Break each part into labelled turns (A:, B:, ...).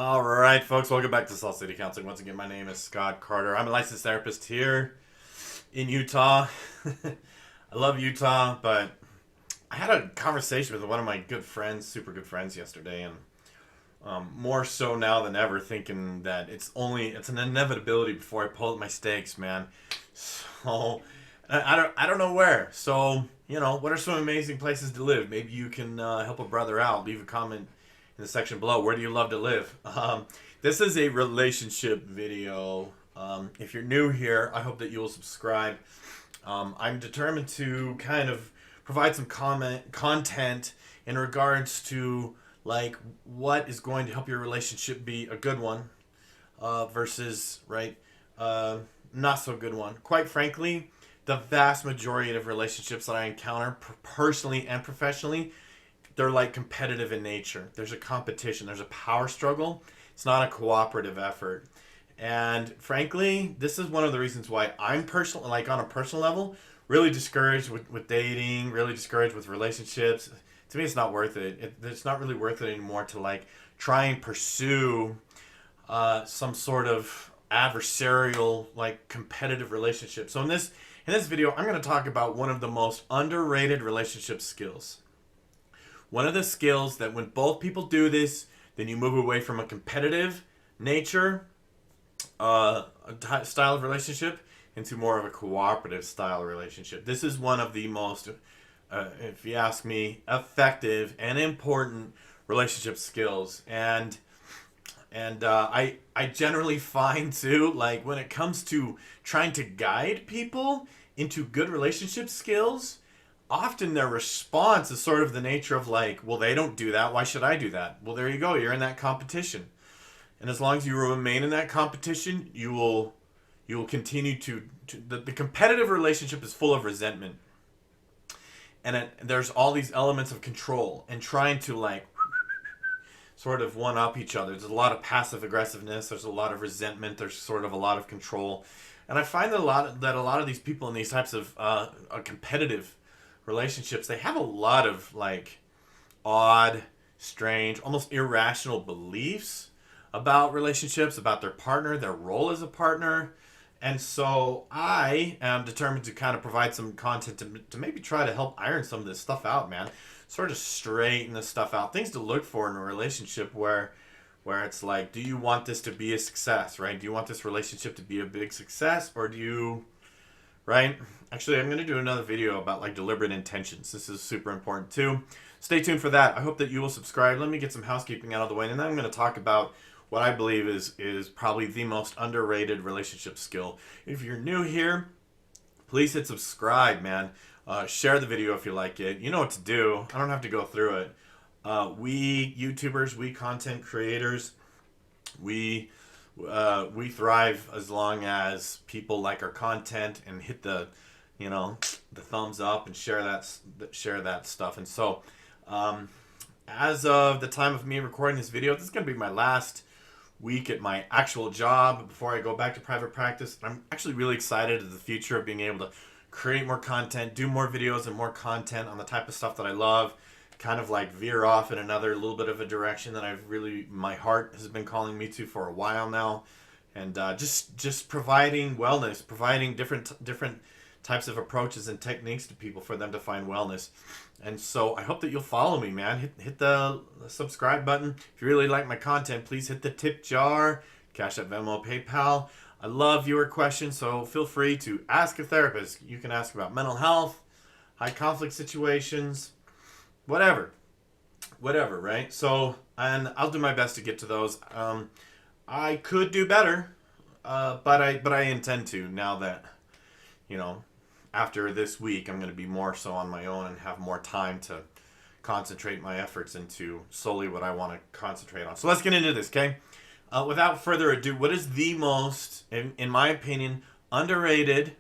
A: All right, folks, welcome back to Salt City Counseling. Once again, my name is Scott Carter. I'm a licensed therapist here in Utah. I love Utah, but I had a conversation with one of my good friends, super good friends, yesterday, and more so now than ever, thinking that it's an inevitability before I pull up my stakes, man. So I don't know where. So what are some amazing places to live? Maybe you can help a brother out. Leave a comment in the section below. Where do you love to live? This is a relationship video. If you're new here, I hope that you will subscribe. I'm determined to kind of provide some content in regards to like what is going to help your relationship be a good one versus not so good one. Quite frankly, the vast majority of relationships that I encounter personally and professionally, they're like competitive in nature. There's a competition, there's a power struggle. It's not a cooperative effort. And frankly, this is one of the reasons why I'm personally, like on a personal level, really discouraged with dating, really discouraged with relationships. To me, it's not worth it. It's not really worth it anymore to like try and pursue some sort of adversarial, like competitive relationship. So in this video, I'm going to talk about one of the most underrated relationship skills. One of the skills that when both people do this, then you move away from a competitive nature style of relationship into more of a cooperative style relationship. This is one of the most, if you ask me, effective and important relationship skills. And I generally find too, like when it comes to trying to guide people into good relationship skills, often their response is sort of the nature of like, well, they don't do that. Why should I do that? Well, there you go. You're in that competition. And as long as you remain in that competition, you will continue to the competitive relationship is full of resentment. And there's all these elements of control and trying to like sort of one up each other. There's a lot of passive aggressiveness. There's a lot of resentment. There's sort of a lot of control. And I find that a lot of these people in these types of competitive relationships, they have a lot of like odd, strange, almost irrational beliefs about relationships, about their partner, their role as a partner. And so I am determined to kind of provide some content to maybe try to help iron some of this stuff out, man. Sort of straighten this stuff out. Things to look for in a relationship where it's like, do you want this to be a success, right? Do you want this relationship to be a big success, or do you, right? Actually, I'm going to do another video about like deliberate intentions. This is super important too. Stay tuned for that. I hope that you will subscribe. Let me get some housekeeping out of the way, and then I'm going to talk about what I believe is probably the most underrated relationship skill. If you're new here, please hit subscribe, man. Share the video if you like it. You know what to do. I don't have to go through it. We YouTubers, we content creators, we thrive as long as people like our content and hit the thumbs up and share that stuff. And so, as of the time of me recording this video, this is gonna be my last week at my actual job before I go back to private practice. I'm actually really excited at the future of being able to create more content, do more videos and more content on the type of stuff that I love, kind of like veer off in another little bit of a direction that my heart has been calling me to for a while now. And just providing wellness, providing different types of approaches and techniques to people for them to find wellness. And so I hope that you'll follow me, man. Hit the subscribe button. If you really like my content, please hit the tip jar, Cash App, Venmo, PayPal. I love viewer questions, so feel free to ask a therapist. You can ask about mental health, high conflict situations, whatever, right? So, and I'll do my best to get to those. I could do better, but I intend to now that, after this week, I'm going to be more so on my own and have more time to concentrate my efforts into solely what I want to concentrate on. So let's get into this, okay? Without further ado, what is the most, in my opinion, underrated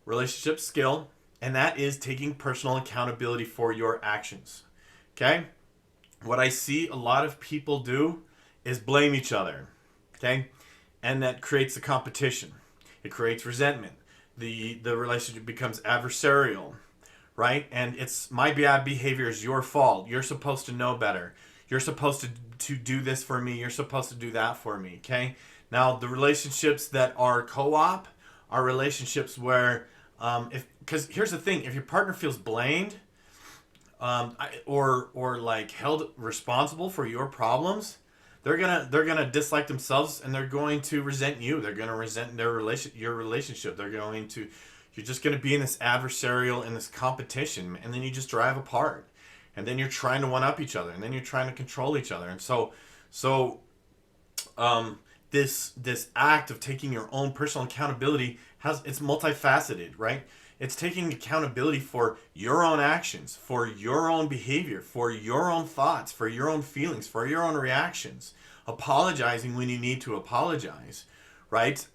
A: relationship skill? And that is taking personal accountability for your actions, okay? What I see a lot of people do is blame each other, okay? And that creates a competition. It creates resentment. The relationship becomes adversarial, right? And it's my bad behavior is your fault. You're supposed to know better. you're supposed to do this for me, you're supposed to do that for me, okay? Now, the relationships that are co-op are relationships where, because here's the thing, if your partner feels blamed, or like held responsible for your problems, they're gonna dislike themselves, and they're going to resent you. They're gonna resent your relationship. You're just gonna be in this adversarial, in this competition, and then you just drive apart, and then you're trying to one up each other, and then you're trying to control each other, and this act of taking your own personal accountability it's multifaceted, right? It's taking accountability for your own actions, for your own behavior, for your own thoughts, for your own feelings, for your own reactions. Apologizing when you need to apologize, right?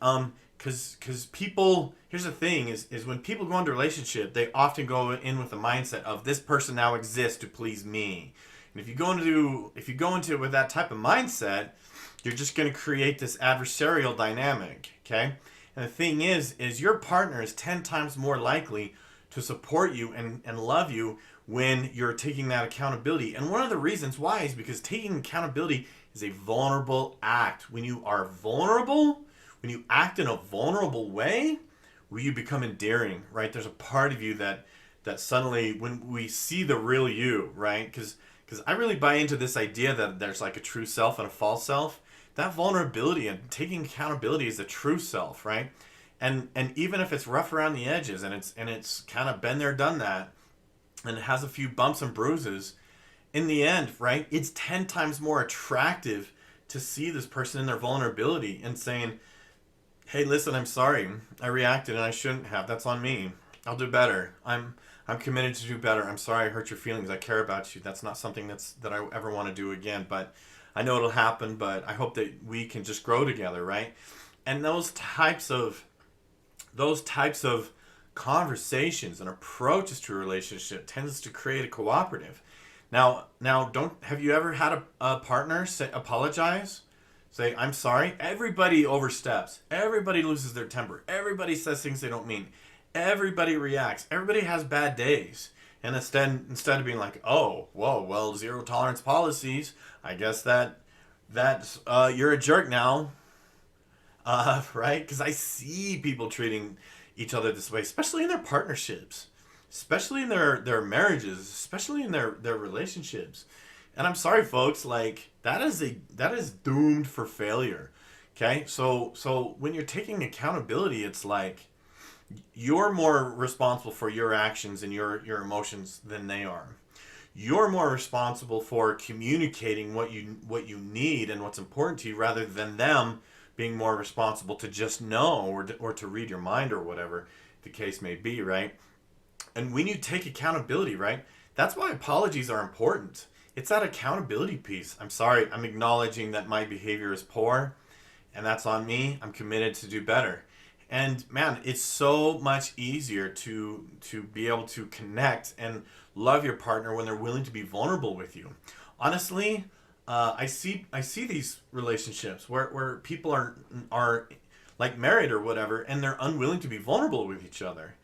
A: Because people, here's the thing, is when people go into a relationship, they often go in with the mindset of this person now exists to please me. And if you go into it with that type of mindset, you're just going to create this adversarial dynamic, okay? And the thing is your partner is 10 times more likely to support you and love you when you're taking that accountability. And one of the reasons why is because taking accountability is a vulnerable act. When you are vulnerable, when you act in a vulnerable way, you become endearing, right? There's a part of you that suddenly, when we see the real you, right? Because I really buy into this idea that there's like a true self and a false self. That vulnerability and taking accountability is the true self, right? And even if it's rough around the edges and it's kind of been there, done that, and it has a few bumps and bruises, in the end, right? It's 10 times more attractive to see this person in their vulnerability and saying, hey, listen, I'm sorry. I reacted and I shouldn't have. That's on me. I'll do better. I'm committed to do better. I'm sorry I hurt your feelings. I care about you. That's not something that I ever want to do again, but I know it'll happen, but I hope that we can just grow together, right? And those types of conversations and approaches to a relationship tends to create a cooperative. Now, have you ever had a partner apologize? Say, I'm sorry? Everybody oversteps. Everybody loses their temper. Everybody says things they don't mean. Everybody reacts. Everybody has bad days. And instead of being like, oh, whoa, well, zero tolerance policies, I guess that's you're a jerk now, right? Because I see people treating each other this way, especially in their partnerships, especially in their marriages, especially in their relationships. And I'm sorry, folks, like that is doomed for failure. Okay, so when you're taking accountability, it's like you're more responsible for your actions and your emotions than they are. You're more responsible for communicating what you need and what's important to you, rather than them being more responsible to just know or to read your mind or whatever the case may be, right? And when you take accountability, right, that's why apologies are important. It's that accountability piece. I'm sorry, I'm acknowledging that my behavior is poor, and that's on me. I'm committed to do better. And man, it's so much easier to be able to connect and love your partner when they're willing to be vulnerable with you. Honestly, I see these relationships where people are like married or whatever, and they're unwilling to be vulnerable with each other.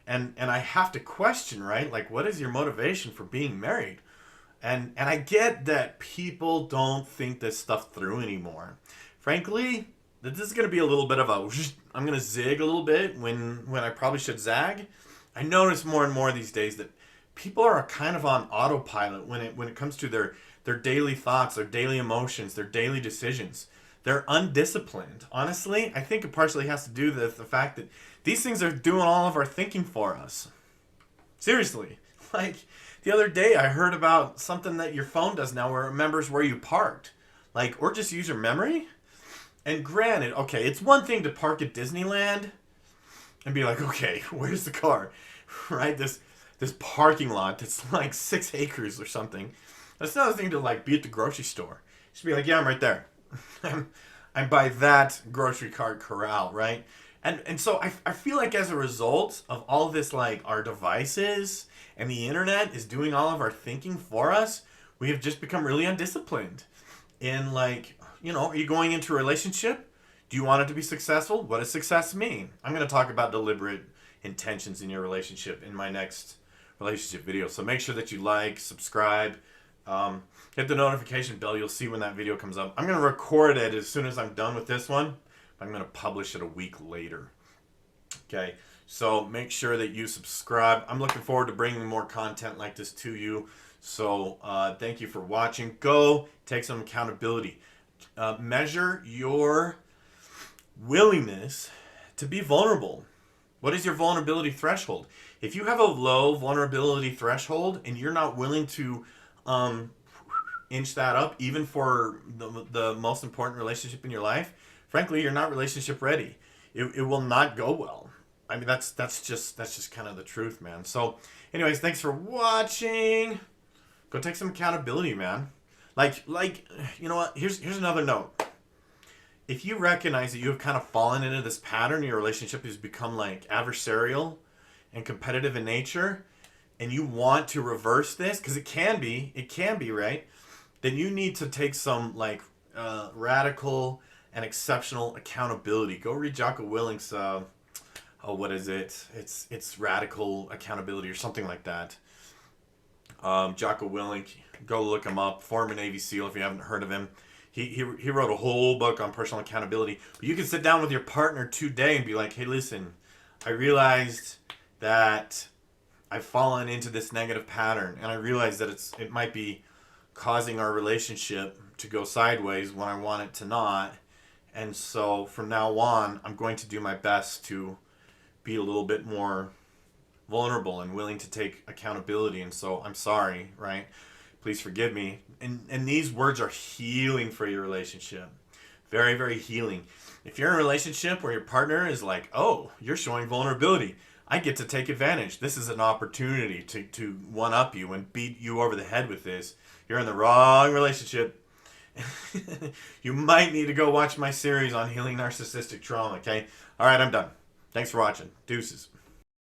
A: And I have to question, right? Like, what is your motivation for being married? And I get that people don't think this stuff through anymore. Frankly, this is going to be a little bit of I'm going to zig a little bit when I probably should zag. I notice more and more these days that people are kind of on autopilot when it comes to their daily thoughts, their daily emotions, their daily decisions. They're undisciplined. Honestly, I think it partially has to do with the fact that these things are doing all of our thinking for us. Seriously. Like, the other day I heard about something that your phone does now where it remembers where you parked. Like, or just use your memory. And granted, okay, it's one thing to park at Disneyland and be like, okay, where's the car? Right? This parking lot that's like 6 acres or something. That's another thing to like be at the grocery store. Just be like, yeah, I'm right there. I'm by that grocery cart corral, right? And so I feel like as a result of all this, like our devices and the internet is doing all of our thinking for us, we have just become really undisciplined. In like, are you going into a relationship? Do you want it to be successful? What does success mean? I'm going to talk about deliberate intentions in your relationship in my next relationship video. So make sure that you like, subscribe, Hit the notification bell. You'll see when that video comes up. I'm going to record it as soon as I'm done with this one. I'm going to publish it a week later. Okay, so make sure that you subscribe. I'm looking forward to bringing more content like this to you. So thank you for watching. Go take some accountability. Measure your willingness to be vulnerable. What is your vulnerability threshold? If you have a low vulnerability threshold and you're not willing to inch that up, even for the most important relationship in your life, frankly, you're not relationship ready. It will not go well. I mean, that's just kind of the truth, man. So, anyways, thanks for watching. Go take some accountability, man. Like, you know what? Here's another note. If you recognize that you have kind of fallen into this pattern, your relationship has become like adversarial and competitive in nature, and you want to reverse this, because it can be, right? Then you need to take some like radical and exceptional accountability. Go read Jocko Willink's what is it? It's radical accountability or something like that. Jocko Willink, go look him up. Former Navy SEAL, if you haven't heard of him. He wrote a whole book on personal accountability. But you can sit down with your partner today and be like, hey, listen, I realized that I've fallen into this negative pattern, and I realized that it might be causing our relationship to go sideways when I want it to not. And so from now on, I'm going to do my best to be a little bit more vulnerable and willing to take accountability. And so I'm sorry, right? Please forgive me. And these words are healing for your relationship. Very, very healing. If you're in a relationship where your partner is like, oh, you're showing vulnerability, I get to take advantage. This is an opportunity to one-up you and beat you over the head with this. You're in the wrong relationship. You might need to go watch my series on healing narcissistic trauma, okay? All right, I'm done. Thanks for watching. Deuces.